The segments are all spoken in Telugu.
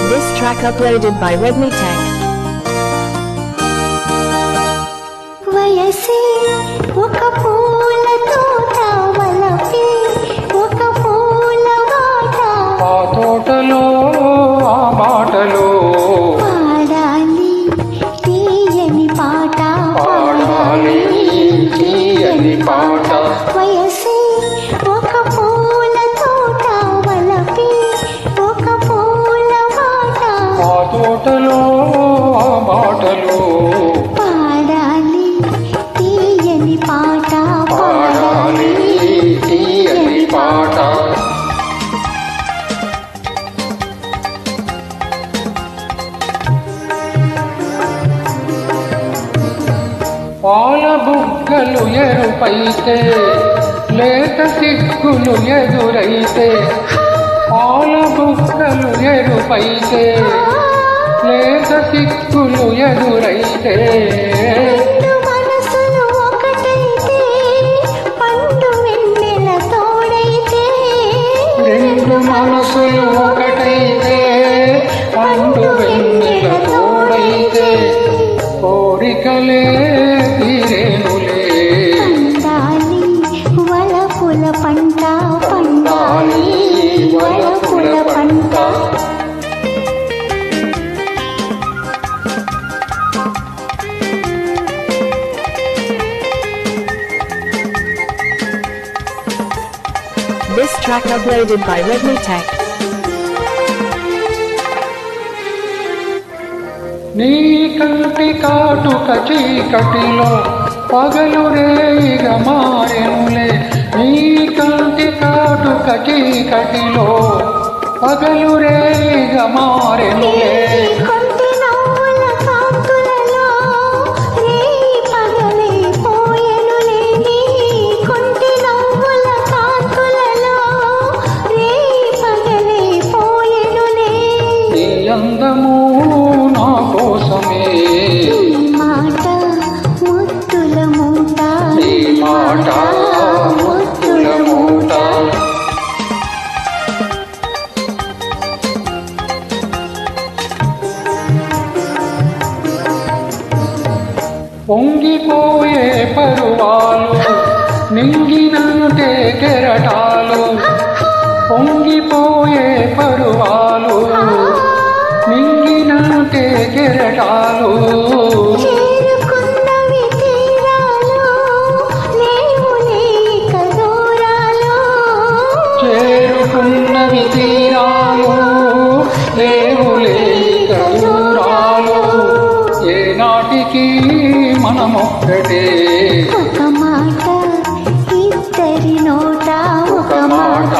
This track uploaded by Redmi Tech. వయసే ఒక పూల తోట వలపే ఒక పూల బాట ఆ తోటలో ఆ బాటలో పాడాలి తీయని పాట పాడాలి తీయని పాట వయసే ఒక పూల తోట వలపే ఒక పూల బాట ఆ తోటలో ఆ బాటలో పాడాలి తీయని పాట పాడాలి తీయని పాట పాల బుగ్గలు ఎరుపైతే లేత సిగ్గులు ఎదురైతే పాల బుగ్గలు ఎరుపైతే లేత సిగ్గులు ఎదురైతే రెండు మనసులు ఒకటైతే పండు వెన్నెల తోడైతే రెండు మనసులు ఒకటైతే పండు వెన్నెల తోడైతే కోరికలే తీరేనులే పండాలి వలపుల పంట పండాలి వలపుల పంట This track uploaded by Redmi Tech. నీ కంటి కాటుక చీకటిలో పగలు రేయిగా మారెనులే నీ కంటి కాటుక చీకటిలో పగలు రేయిగా మారెనులే కొంటి నవ్వుల కాంతులలో రేయి పగలే పోయెనులే నీ కొంటి నవ్వుల కాంతులలో రేయి పగలే పోయెనులే నీ అందము నా కోసమే ఈ మాట ముద్దుల మూట ఈ మాట ముద్దుల మూట పొంగిపోయే పరువాలు నింగినంటే కెరటాలు పొంగిపోయే పరువాలు నింగినంటే కెరటాలు చేరుకున్నవి తీరాలు లేవులే ఇక దూరాలు చేరుకున్నవి తీరాలు లేవులే ఇక దూరాలు ఏనాటికి మనమొక్కటే ఒక మాట ఇద్దరి నోట ఒక మాట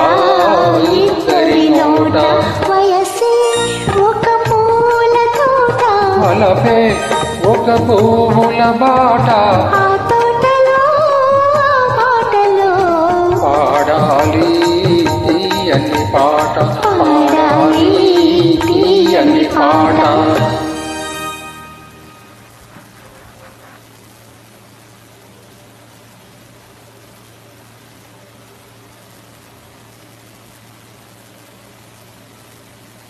ఇద్దరి నోట వయసే ఒక పూల తోట వలపే ఒక పువ్వుల బాట ఆ తోటలో ఆ బాటలో పాడాలి తీయని పాట